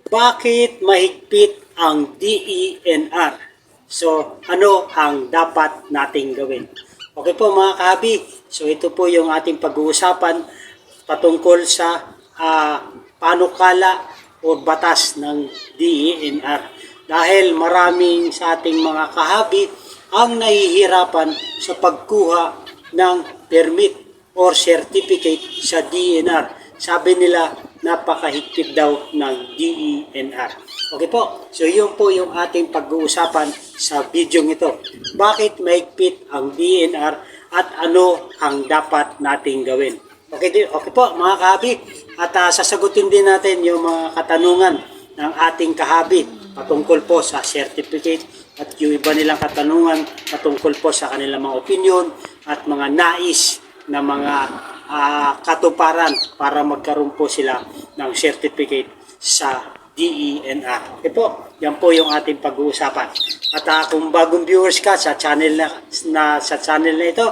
Bakit mahigpit ang DENR? So, ano ang dapat nating gawin? Okay po mga kahabi, so ito po yung ating pag-uusapan patungkol sa panukala o batas ng DENR. Dahil maraming sa ating mga kahabi ang nahihirapan sa pagkuha ng permit or certificate sa DENR. Sabi nila, napakahigpit daw ng DENR. Okay po, so yun po yung ating pag-uusapan sa video ito. Bakit mahigpit ang DENR at ano ang dapat nating gawin? Okay po mga kahabi, at sasagutin din natin yung mga katanungan ng ating kahabi patungkol po sa certificate at yung iba nilang katanungan patungkol po sa kanilang mga opinion at mga nais na mga katuparan para magkaroon po sila ng certificate sa DENR. Okay po, yan po yung ating pag-uusapan. At kung bagong viewers ka sa channel na ito,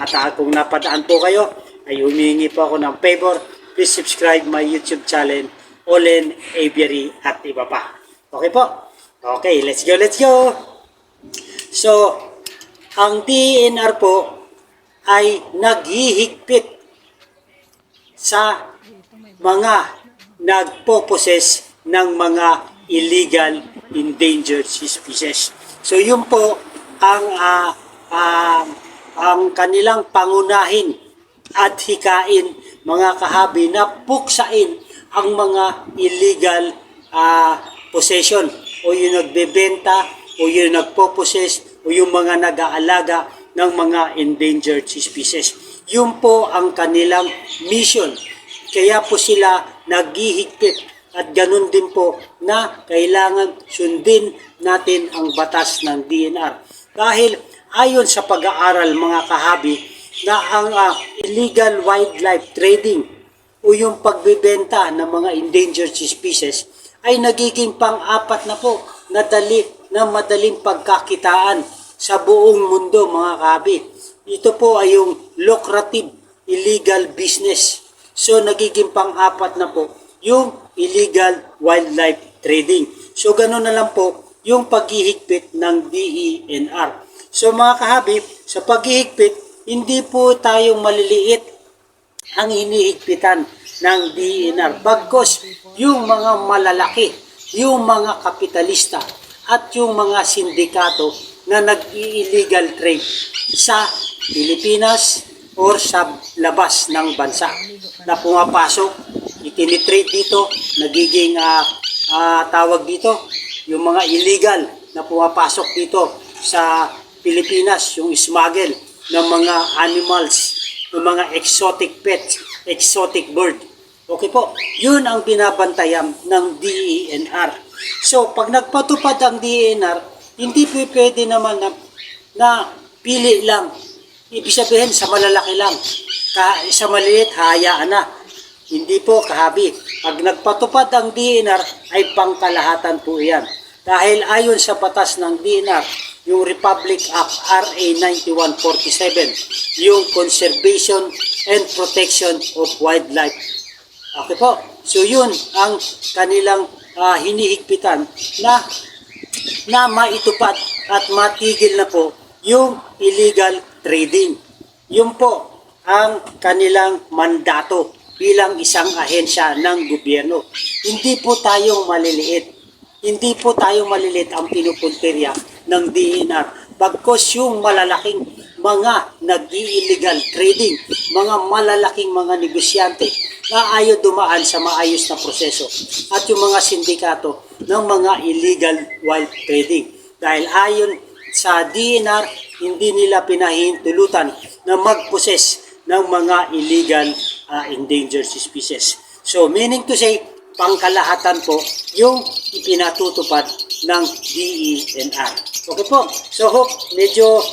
at kung napadaan po kayo, ay humihingi po ako ng favor. Please subscribe my YouTube channel, Olen Aviary at iba pa. Okay po? Okay, let's go! So, ang DENR po ay naghihigpit sa mga nagpo-possess ng mga illegal endangered species. So yun po ang kanilang pangunahin at hikain mga kahabi na puksain ang mga illegal possession o yung nagbebenta o yung nagpo-possess o yung mga nag-aalaga ng mga endangered species. Yun po ang kanilang mission. Kaya po sila naghihigpit at ganun din po na kailangan sundin natin ang batas ng DENR. Dahil ayon sa pag-aaral mga kahabi na ang illegal wildlife trading o yung pagbebenta ng mga endangered species ay nagiging pang-apat na po na madaling pagkakitaan sa buong mundo mga kahabi. Ito po ay yung lucrative illegal business. So nagiging pang-apat na po yung illegal wildlife trading. So ganoon na lang po yung paghihigpit ng DENR. So mga kahabi, sa paghihigpit, hindi po tayong maliliit ang hinihigpitan ng DENR. Bagkos yung mga malalaki, yung mga kapitalista at yung mga sindikato na nag-illegal trade sa Pilipinas or sa labas ng bansa na pumapasok, itinitrade dito, nagiging tawag dito, yung mga illegal na pumapasok dito sa Pilipinas, yung smuggle ng mga animals, ng mga exotic pets, exotic bird. Okay po, yun ang binabantayan ng DENR. So, pag nagpatupad ang DENR, hindi po pwede naman na pili lang. Ibig sabihin, sa malalaki lang. Sa maliit, hayaan na. Hindi po, kahabi. Pag nagpatupad ang DENR, ay pangkalahatan po yan. Dahil ayon sa batas ng DENR, yung Republic Act RA 9147, yung Conservation and Protection of Wildlife. Okay po. So yun ang kanilang hinihigpitan na maitupad at matigil na po yung illegal trading. Yun po ang kanilang mandato bilang isang ahensya ng gobyerno. Hindi po tayong maliliit. Hindi po tayong maliliit ang pinupuntirya ng DENR. Bagkos yung malalaking mga nag-illegal trading, mga malalaking mga negosyante na ayaw dumaan sa maayos na proseso at yung mga sindikato ng mga illegal wild trading. Dahil ayon sa DENR, hindi nila pinahintulutan na mag-possess ng mga illegal endangered species. So meaning to say, pangkalahatan po yung ipinatutupad ng DENR. Okay po. So hope medyo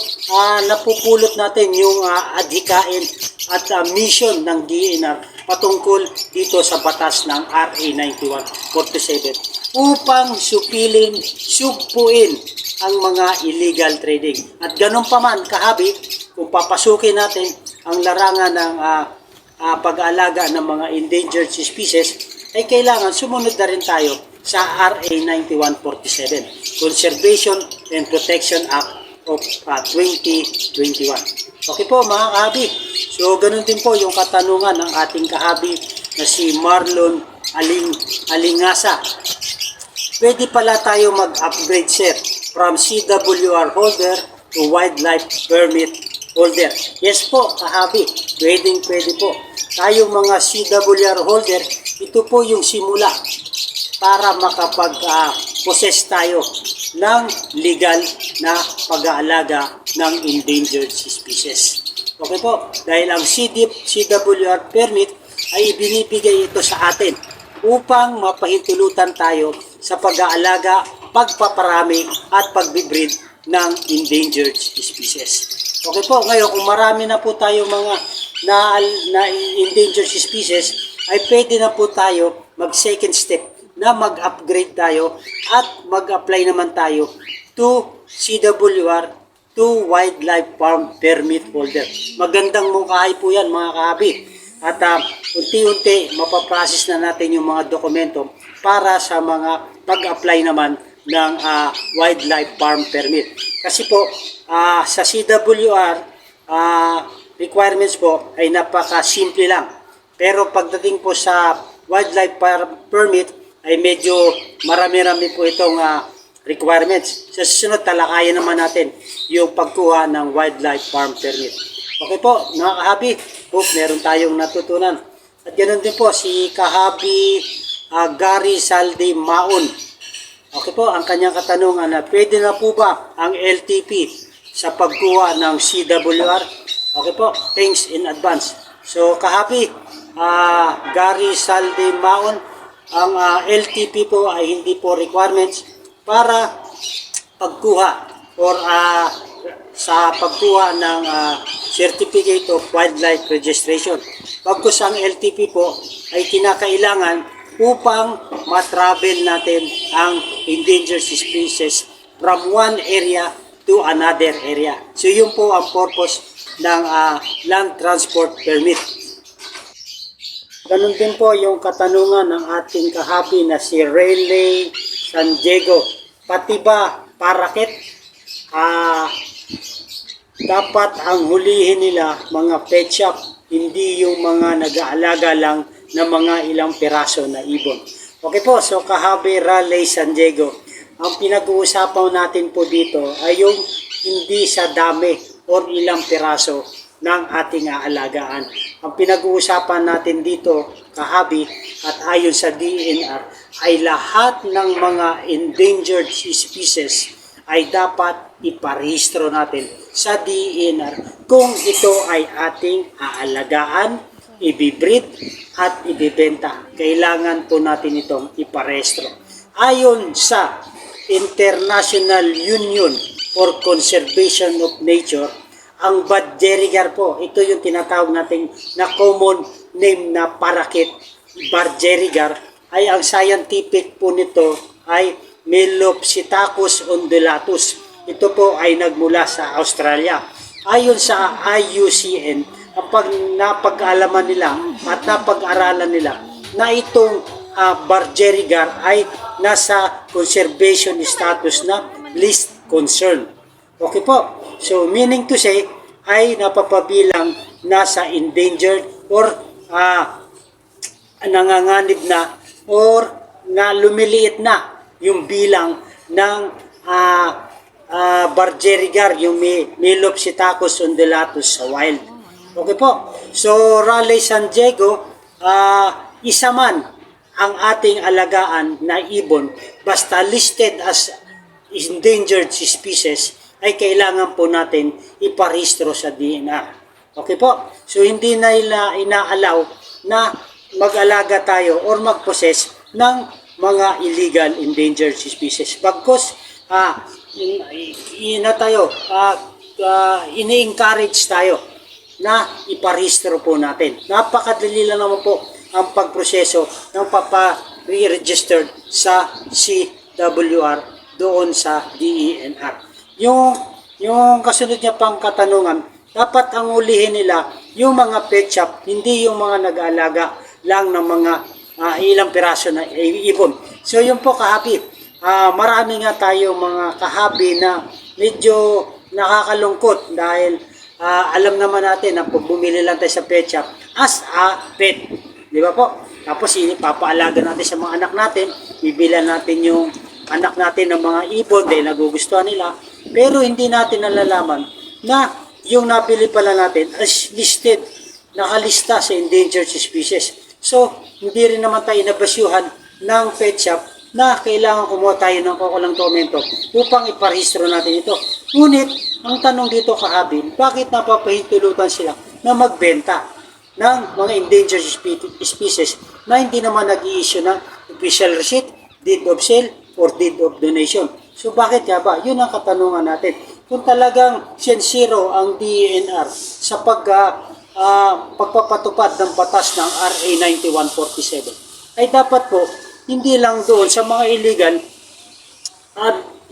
napupulot natin yung adhikain at mission ng DENR patungkol dito sa batas ng RA 9147 upang sugpuin ang mga illegal trading. At ganun pa man kahabi, kung papasukin natin ang larangan ng pag-aalaga ng mga endangered species, ay kailangan sumunod na rin tayo sa RA 9147, Conservation and Protection Act of 2021. Okay po mga kahabi, so ganun din po yung katanungan ng ating kahabi na si Marlon Alingasa. Pwede pala tayo mag-upgrade sir from CWR holder to wildlife permit holder. Yes po, kahabi, pwede po. Tayong mga CWR holder, ito po yung simula para makapag-possess tayo ng legal na pag-aalaga ng endangered species. Okay po, dahil ang CWR permit ay ibinibigay ito sa atin upang mapahintulutan tayo sa pag-aalaga, pagpaparami at pagbibreed ng endangered species. Okay po, ngayon kung marami na po tayo mga na endangered species, ay pwede na po tayo mag second step na mag-upgrade tayo at mag-apply naman tayo to CWR, to Wildlife Farm Permit Holder. Magandang mungkahi po yan mga kahabi. At unti-unti mapaprocess na natin yung mga dokumento para sa mga pag-apply naman ng Wildlife Farm Permit. Kasi po sa CWR requirements po ay napaka-simple lang. Pero pagdating po sa Wildlife Farm Permit ay medyo marami-rami po itong requirements. Sa susunod talakayan naman natin yung pagkuha ng Wildlife Farm Permit. Okay po, mga kahabi, hope meron tayong natutunan. At ganoon din po si kahabi Gary Saldi Maon. Okay po, ang kanyang katanungan na pwede na po ba ang LTP sa pagkuha ng CWR? Okay po, thanks in advance. So kahabi, Gary Saldi Maon, ang LTP po ay hindi po requirements para pagkuha or sa pagkuha ng Certificate of Wildlife Registration. Pagkus ang LTP po ay kinakailangan upang matravel natin ang endangered species from one area to another area. So yun po ang purpose ng land transport permit. Ganun din po yung katanungan ng ating kahabi na si Rayleigh San Diego. Pati ba parakit? Dapat ang hulihin nila mga pet shop, hindi yung mga nag-aalaga lang ng mga ilang piraso na ibon. Okay po, so kahabi Rayleigh San Diego, ang pinag-uusapan natin po dito ay yung hindi sa dami o ilang piraso ng ating aalagaan. Ang pinag-uusapan natin dito, kahabi, at ayon sa DNR, ay lahat ng mga endangered species ay dapat iparehistro natin sa DNR kung ito ay ating aalagaan, ibibreed at ibibenta. Kailangan po natin itong iparehistro. Ayon sa International Union for Conservation of Nature, ang Budgerigar po, ito yung tinatawag natin na common name na parakit, Budgerigar, ay ang scientific po nito ay Melopsittacus undulatus. Ito po ay nagmula sa Australia. Ayon sa IUCN, kapag napag-alaman nila at napag-aralan nila na itong Budgerigar ay nasa conservation status na least concern. Okay po. So, meaning to say, ay napapabilang nasa endangered or nanganganib na or na lumiliit na yung bilang ng Budgerigar, yung Melopsittacus undulatus sa wild. Okay po. So, Rayleigh San Diego, isa man ang ating alagaan na ibon, basta listed as endangered species, ay kailangan po natin iparehistro sa DNR. Okay po? So, hindi na inaalaw na mag-alaga tayo or mag-possess ng mga illegal endangered species. Bagkus, ini-encourage tayo na iparehistro po natin. Napakadali lang naman po ang pagproseso ng papa-re-registered sa CWR doon sa DENR. Yung kasunod niya pang katanungan, dapat ang ulihin nila yung mga pet shop, hindi yung mga nag-aalaga lang ng mga ilang piraso na ibon. So yun po kahabi, marami nga tayo mga kahabi na medyo nakakalungkot dahil alam naman natin na pag bumili lang tayo sa pet shop as a pet, di ba po? Tapos papaalaga natin sa mga anak natin, bibilan natin yung anak natin ng mga ibon dahil nagugustuhan nila, pero hindi natin nalalaman na yung nabili pala natin as listed, nakalista sa endangered species. So, hindi rin naman tayo nabasyuhan ng pet shop na kailangan kumuha tayo ng kukulang dokumento upang iparehistro natin ito. Ngunit, ang tanong dito kahabi, bakit napapahintulutan sila na magbenta ng mga endangered species na hindi naman nag-i-issue ng official receipt, deed of sale, or deed of donation? So bakit nga ba? Yun ang katanungan natin. Kung talagang sincero ang DENR sa pagpapatupad ng batas ng RA 9147, ay dapat po hindi lang doon sa mga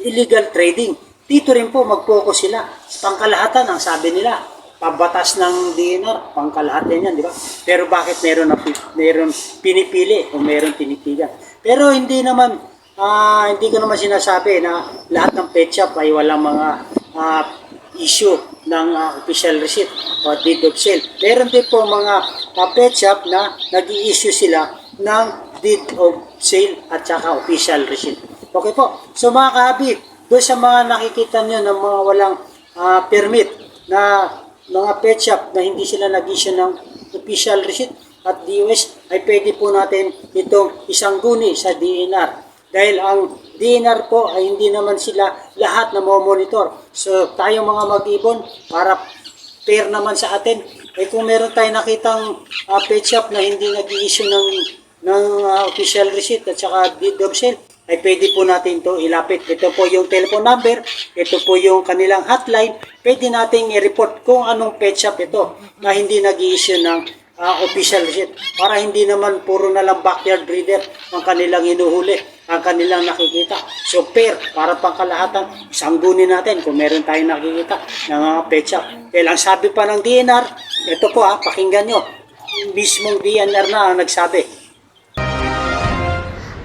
illegal trading. Dito rin po mag-focus sila. Pangkalahatan ang sabi nila. Pabatas ng DENR, pangkalahatan yan, di ba? Pero bakit meron pinipili o meron tinitigan? Pero hindi ko naman sinasabi na lahat ng pet shop ay walang mga issue ng official receipt o deed of sale. Meron din po mga pet shop na nag-i-issue sila ng deed of sale at saka official receipt. Okay po. So mga kahabi, doon sa mga nakikita nyo ng mga walang permit na mga pet shop na hindi sila nag-issue ng official receipt at DOS, ay pwede po natin itong isangguni sa DENR. Dahil ang DENR po ay hindi naman sila lahat na monitor. So tayong mga mag-ibon, para fair naman sa atin, ay kung meron tayong nakitang pet shop na hindi nag-i-issue ng official receipt at saka deed of sale, ay pwede po natin ito ilapit. Ito po yung telephone number, ito po yung kanilang hotline. Pwede natin i-report kung anong pet shop ito na hindi nag-i-issue ng official receipt. Para hindi naman puro na lang backyard breeder ang kanilang hinuhuli, ang kanilang nakikita. So fair, para pangkalahatan, sanggunin natin kung meron tayong nakikita ng mga pet shop. Dahil ang sabi pa ng DENR, ito po pakinggan nyo, mismong DENR na ang nagsabi.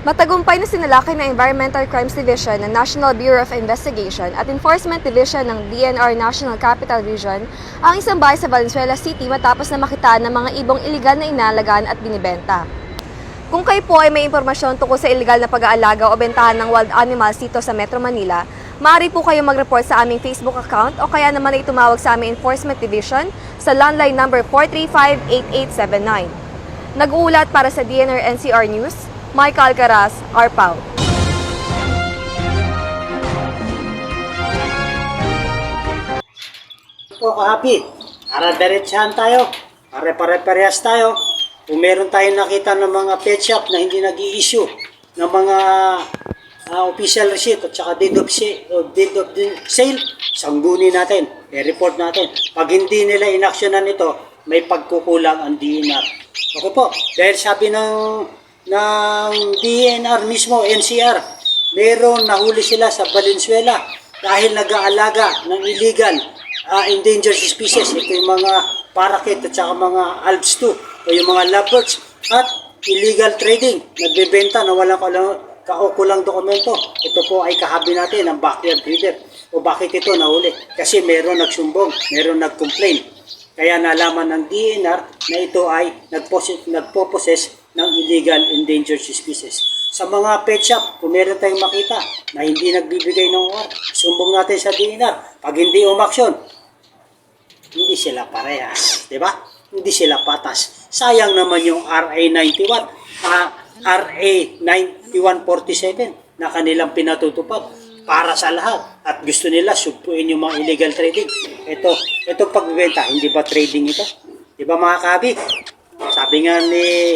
Matagumpay na sinalakay ng Environmental Crimes Division ng National Bureau of Investigation at Enforcement Division ng DENR National Capital Region ang isang bahay sa Valenzuela City matapos na makitaan ng mga ibong iligal na inalagaan at binibenta. Kung kayo po ay may impormasyon tungkol sa iligal na pag-aalaga o bentahan ng wild animals dito sa Metro Manila, maaari po kayo mag-report sa aming Facebook account o kaya naman ay tumawag sa aming Enforcement Division sa landline number 435-8879. Nag-uulat para sa DENR NCR News, Mike Alcaraz, Arpao. Po kahabi, para diretsahan tayo, pare-parehas tayo. Kung meron tayong nakita ng mga pet shop na hindi nag-i-issue ng mga official receipt at saka deed of sale, sangguni natin, i-report natin. Pag hindi nila inaksyonan ito, may pagkukulang ang DENR. Okay po, dahil sabi ng DENR mismo, NCR, meron nahuli sila sa Valenzuela dahil nag-aalaga ng illegal endangered species. Ito yung mga parakeet at saka mga alps 2 o yung mga lovebirds at illegal trading, nagbebenta na walang kaukulang dokumento. Ito po ay kahabi natin ng backyard breeder. O bakit ito nahuli? Kasi meron nagsumbong, meron nag-complain. Kaya nalaman ng DENR na ito ay nagpo-possess ng illegal endangered species. Sa mga pet shop, kung meron tayong makita na hindi nagbibigay ng award, sumbong natin sa DENR. Pag hindi umaksyon, hindi sila parehas. Diba? Hindi sila patas. Sayang naman yung RA 9147 na kanilang pinatutupad para sa lahat. At gusto nila sugpuin yung mga illegal trading. Ito pagbibenta, hindi ba trading ito? Diba mga kabi? Sabi nga ni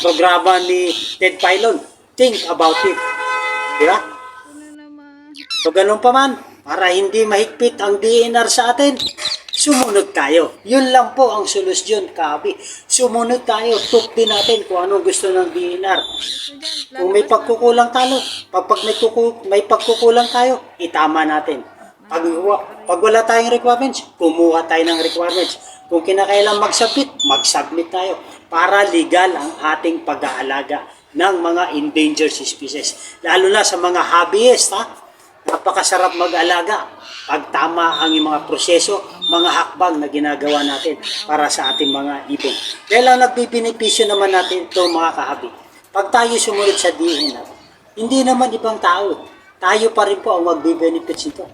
programa ni Ted Filon, think about it. Diba? So ganun pa man, para hindi mahigpit ang DENR sa atin, sumunod tayo. Yun lang po ang solusyon, kabi. Sumunod tayo, tuktin natin kung anong gusto ng DENR. Kung may pagkukulang tayo, pag may pagkukulang tayo, itama natin. Pag wala tayong requirements, kumuha tayo ng requirements. Kung kinakailang mag-submit tayo. para legal ang ating pag-aalaga ng mga endangered species. Lalo na sa mga hobbyist, napakasarap mag-alaga pag tama ang mga proseso, mga hakbang na ginagawa natin para sa ating mga ibon. Dahil ang nagbibenepisyo naman natin ito mga kahabi. Pag tayo sumunod sa DNR, hindi naman ibang tao. Tayo pa rin po ang magbe-benefits nito.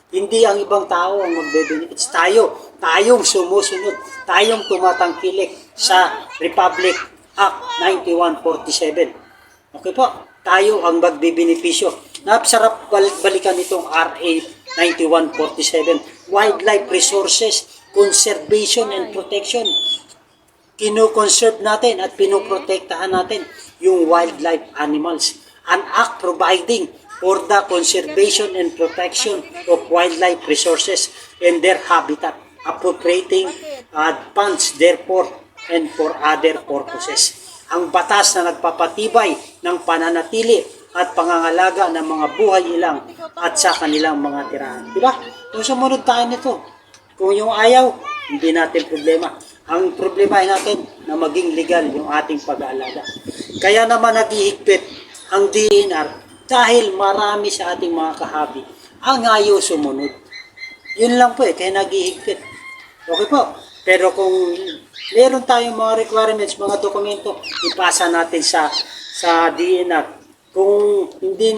Hindi ang ibang tao ang magbe-benefits. Tayong sumusunod. Tayong tumatangkilik sa Republic Act 9147. Okay po, tayo ang magbe-benepisyo. Napasarap balikan itong RA 9147. Wildlife Resources, Conservation and Protection. Kino-conserve natin at pinoprotektahan natin yung wildlife animals. An act providing for the conservation and protection of wildlife resources and their habitat, appropriating funds therefore and for other purposes. Ang batas na nagpapatibay ng pananatili at pangangalaga ng mga buhay ilang at sa kanilang mga tirahan. Diba? Kung sumunod tayo nito, kung yung ayaw, hindi natin problema. Ang problema ay natin na maging legal yung ating pag-aalaga. Kaya naman naghihigpit ang DNR dahil marami sa ating mga kahabi ang ayaw sumunod. Yun lang po kaya naghihigpit. Okay po. Pero kung meron tayong mga requirements, mga dokumento, ipasa natin sa DNR. Kung hindi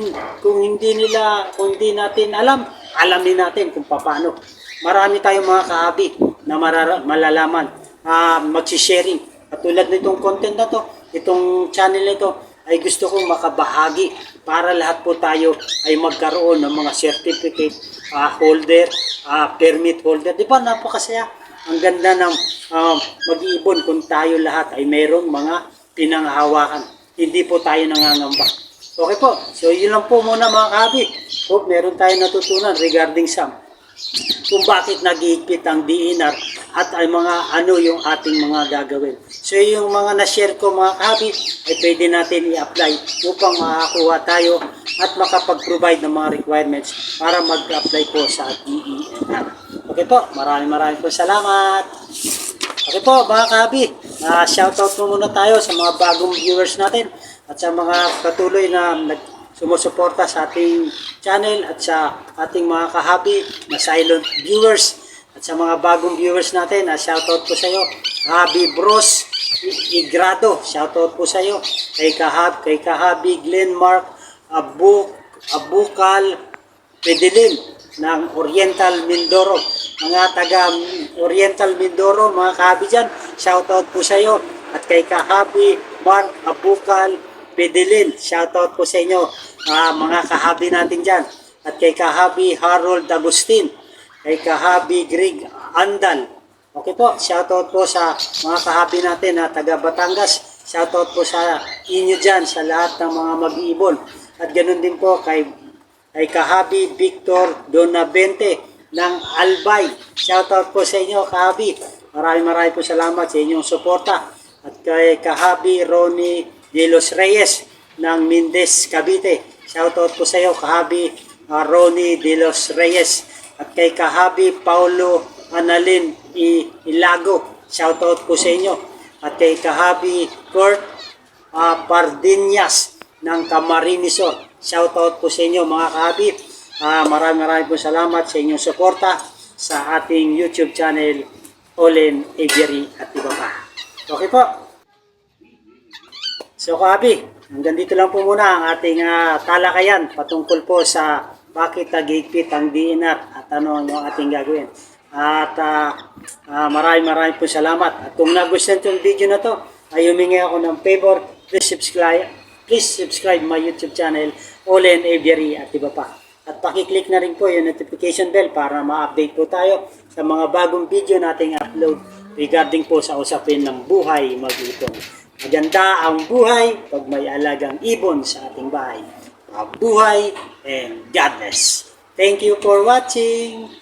natin alamin natin kung paano. Marami tayong mga kahabi na malalaman, magsisharing. Katulad nitong content na to, itong channel nito, ay gusto kong makabahagi para lahat po tayo ay magkaroon ng mga certificate holder, permit holder. Di ba napakasaya? Ang ganda ng mag-iibon kung tayo lahat ay mayroong mga pinanghahawakan. Hindi po tayo nangangamba. Okay po. So yun lang po muna mga kahabi. Hope meron tayong natutunan regarding kung bakit nag-iigpit ang DNR at ay mga ano yung ating mga gagawin. So yung mga na-share ko mga kahabi ay pwede natin i-apply upang makakuha tayo at makapag-provide ng mga requirements para mag-apply po sa DNR. Okay po, maraming po salamat. Okay po mga kahabi, shoutout po muna tayo sa mga bagong viewers natin at sa mga patuloy na sumusuporta sa ating channel at sa ating mga kahabi na silent viewers at sa mga bagong viewers natin, shoutout po sa iyo Habi Bros Igrado, shoutout po sa iyo kay kahabi Glenmark Abukal Pedelin ng Oriental Mindoro, mga taga Oriental Mindoro mga kahabi dyan, shoutout po sa iyo at kay kahabi Mark Abukal Pedelin, shoutout po sa inyo mga kahabi natin dyan. At kay kahabi Harold Agustin, kay kahabi Greg Andal. Okay po, shoutout po sa mga kahabi natin na taga Batangas. Shoutout po sa inyo dyan, sa lahat ng mga mag-iibon. At ganun din po kay kahabi Victor Donavente ng Albay. Shoutout po sa inyo kahabi. Maraming po salamat sa inyong suporta. At kay kahabi Ronnie De Los Reyes ng Mindes, Cavite. Shoutout po sa iyo, kahabi Ronnie De Los Reyes. At kay kahabi Paulo Analin Ilago. Shoutout po sa inyo. At kay kahabi Kurt Pardinas ng Camarines. Shoutout po sa inyo mga kahabi. Maraming po salamat sa inyong suporta sa ating YouTube channel, Olen Aviary at iba pa. Okay po. So kahabi, hanggang dito lang po muna ang ating talakayan patungkol po sa bakit nag-higpit ang DNR at ano ang ating gagawin. At maraming po salamat. At kung nagustuhan itong video na to, ay humingi ako ng favor, please subscribe my YouTube channel, Olen Aviary at iba pa. At pakiclick na rin po yung notification bell para ma-update po tayo sa mga bagong video nating upload regarding po sa usapin ng buhay mag-ipon. Maganda ang buhay pag may alagang ibon sa ating bahay. Mabuhay and God bless. Thank you for watching.